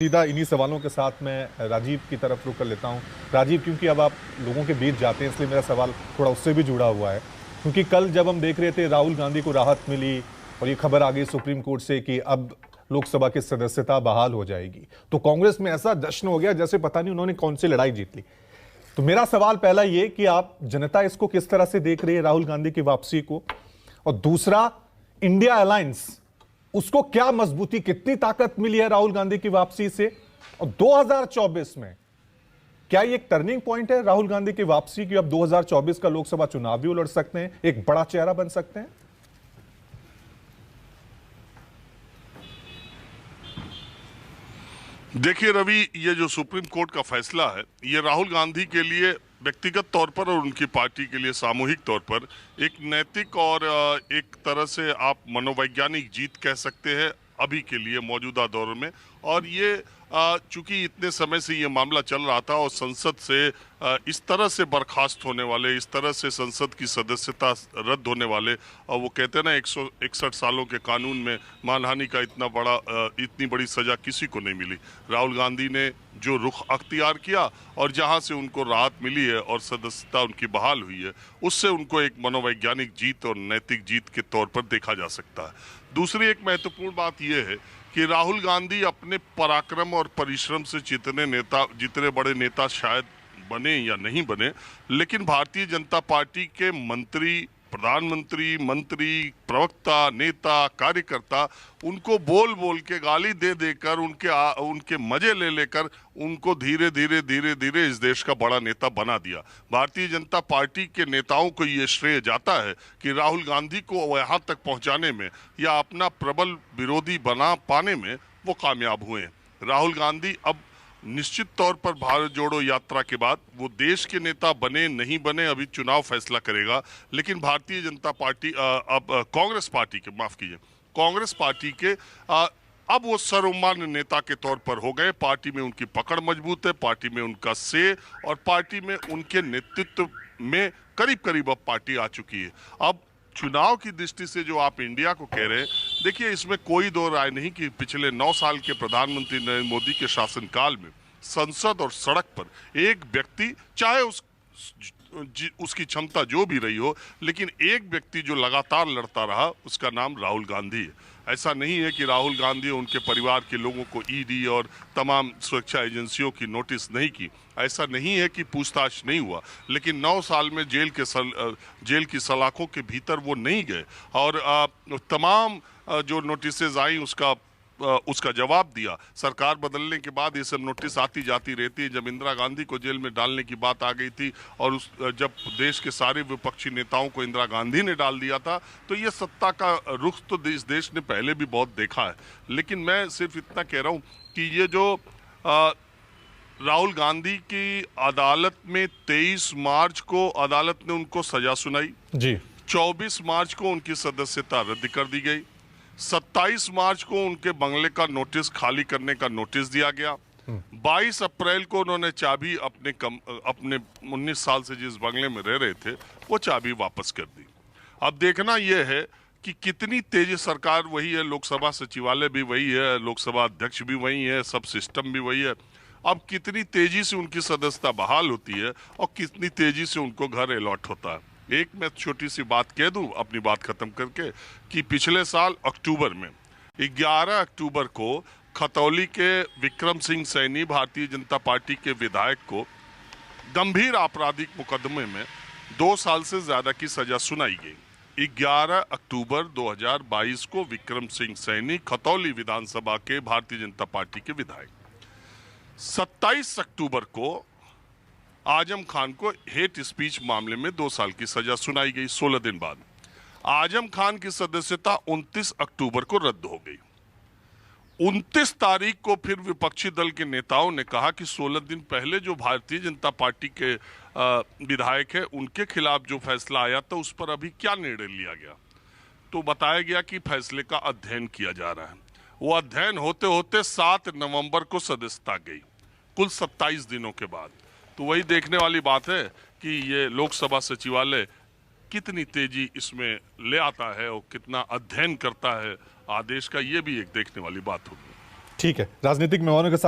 सीधा इन्हीं सवालों के साथ मैं राजीव की तरफ रुख कर लेता हूं। राजीव, क्योंकि अब आप लोगों के बीच जाते हैं इसलिए मेरा सवाल थोड़ा उससे भी जुड़ा हुआ है। क्योंकि कल जब हम देख रहे थे राहुल गांधी को राहत मिली और ये खबर आ गई सुप्रीम कोर्ट से कि अब लोकसभा की सदस्यता बहाल हो जाएगी, तो कांग्रेस में ऐसा जश्न हो गया जैसे पता नहीं उन्होंने कौन सी लड़ाई जीत ली। तो मेरा सवाल पहला ये कि आप जनता इसको किस तरह से देख रही है राहुल गांधी की वापसी को, और दूसरा इंडिया अलायंस, उसको क्या मजबूती, कितनी ताकत मिली है राहुल गांधी की वापसी से, और 2024 में क्या ये एक टर्निंग पॉइंट है राहुल गांधी की वापसी की? अब 2024 का लोकसभा चुनाव भी लड़ सकते हैं, एक बड़ा चेहरा बन सकते हैं। देखिए रवि, ये जो सुप्रीम कोर्ट का फैसला है, ये राहुल गांधी के लिए व्यक्तिगत तौर पर और उनकी पार्टी के लिए सामूहिक तौर पर एक नैतिक और एक तरह से आप मनोवैज्ञानिक जीत कह सकते हैं अभी के लिए मौजूदा दौर में। और ये चूंकि इतने समय से ये मामला चल रहा था और संसद से इस तरह से बर्खास्त होने वाले, इस तरह से संसद की सदस्यता रद्द होने वाले, और वो कहते हैं ना 161 सालों के कानून में मानहानि का इतनी बड़ी सजा किसी को नहीं मिली। राहुल गांधी ने जो रुख अख्तियार किया और जहां से उनको राहत मिली है और सदस्यता उनकी बहाल हुई है, उससे उनको एक मनोवैज्ञानिक जीत और नैतिक जीत के तौर पर देखा जा सकता है। दूसरी एक महत्वपूर्ण बात यह है कि राहुल गांधी अपने पराक्रम और परिश्रम से जितने बड़े नेता शायद बने या नहीं बने, लेकिन भारतीय जनता पार्टी के मंत्री, प्रधानमंत्री, मंत्री, प्रवक्ता, नेता, कार्यकर्ता उनको बोल बोल के, गाली दे देकर, उनके मजे ले लेकर उनको धीरे धीरे इस देश का बड़ा नेता बना दिया। भारतीय जनता पार्टी के नेताओं को ये श्रेय जाता है कि राहुल गांधी को यहाँ तक पहुंचाने में या अपना प्रबल विरोधी बना पाने में वो कामयाब हुए। राहुल गांधी अब निश्चित तौर पर भारत जोड़ो यात्रा के बाद वो देश के नेता बने नहीं बने अभी चुनाव फैसला करेगा, लेकिन भारतीय जनता पार्टी अब कांग्रेस पार्टी के, माफ कीजिए, कांग्रेस पार्टी के अब वो सर्वमान्य नेता के तौर पर हो गए। पार्टी में उनकी पकड़ मजबूत है, पार्टी में उनका से और पार्टी में उनके नेतृत्व में करीब करीब अब पार्टी आ चुकी है। अब चुनाव की दृष्टि से जो आप इंडिया को कह रहे हैं, देखिए इसमें कोई दो राय नहीं कि पिछले 9 साल के प्रधानमंत्री नरेंद्र मोदी के शासनकाल में संसद और सड़क पर एक व्यक्ति, चाहे उसकी क्षमता जो भी रही हो, लेकिन एक व्यक्ति जो लगातार लड़ता रहा, उसका नाम राहुल गांधी है। ऐसा नहीं है कि राहुल गांधी और उनके परिवार के लोगों को ईडी और तमाम सुरक्षा एजेंसियों की नोटिस नहीं की, ऐसा नहीं है कि पूछताछ नहीं हुआ, लेकिन 9 साल में जेल की सलाखों के भीतर वो नहीं गए और तमाम जो नोटिसेज आई उसका जवाब दिया। सरकार बदलने के बाद ये सब नोटिस आती जाती रहती है। जब इंदिरा गांधी को जेल में डालने की बात आ गई थी और जब देश के सारे विपक्षी नेताओं को इंदिरा गांधी ने डाल दिया था, तो ये सत्ता का रुख तो इस देश ने पहले भी बहुत देखा है। लेकिन मैं सिर्फ इतना कह रहा हूँ कि ये जो राहुल गांधी की अदालत में 23 मार्च को अदालत ने उनको सजा सुनाई जी, 24 मार्च को उनकी सदस्यता रद्द कर दी गई, 27 मार्च को उनके बंगले का नोटिस खाली करने का नोटिस दिया गया, 22 अप्रैल को उन्होंने चाबी अपने 19 साल से जिस बंगले में रह रहे थे वो चाबी वापस कर दी। अब देखना यह है कि कितनी तेजी, सरकार वही है, लोकसभा सचिवालय भी वही है, लोकसभा अध्यक्ष भी वही है, सब सिस्टम भी वही है। अब कितनी तेजी से उनकी सदस्यता बहाल होती है और कितनी तेजी से उनको घर अलॉट होता है। एक मैं छोटी सी बात कह दूं अपनी बात खत्म करके, कि पिछले साल अक्टूबर में 11 अक्टूबर को खतौली के विक्रम सिंह सैनी, भारतीय जनता पार्टी के विधायक को गंभीर आपराधिक मुकदमे में 2 साल से ज्यादा की सजा सुनाई गई। 11 अक्टूबर 2022 को विक्रम सिंह सैनी, खतौली विधानसभा के भारतीय जनता पार्टी के विधायक। 27 अक्टूबर को आजम खान को हेट स्पीच मामले में 2 साल की सजा सुनाई गई। 16 दिन बाद आजम खान की सदस्यता 29 अक्टूबर को रद्द हो गई। 29 तारीख को फिर विपक्षी दल के नेताओं ने कहा कि 16 दिन पहले जो भारतीय जनता पार्टी के विधायक है उनके खिलाफ जो फैसला आया था उस पर अभी क्या निर्णय लिया गया। तो बताया गया कि फैसले का अध्ययन किया जा रहा है। वो अध्ययन होते होते 7 नवंबर को सदस्यता गई, कुल 27 दिनों के बाद। तो वही देखने वाली बात है कि ये लोकसभा सचिवालय कितनी तेजी इसमें ले आता है और कितना अध्ययन करता है आदेश का, ये भी एक देखने वाली बात होगी। ठीक है, राजनीतिक मेहमानों के साथ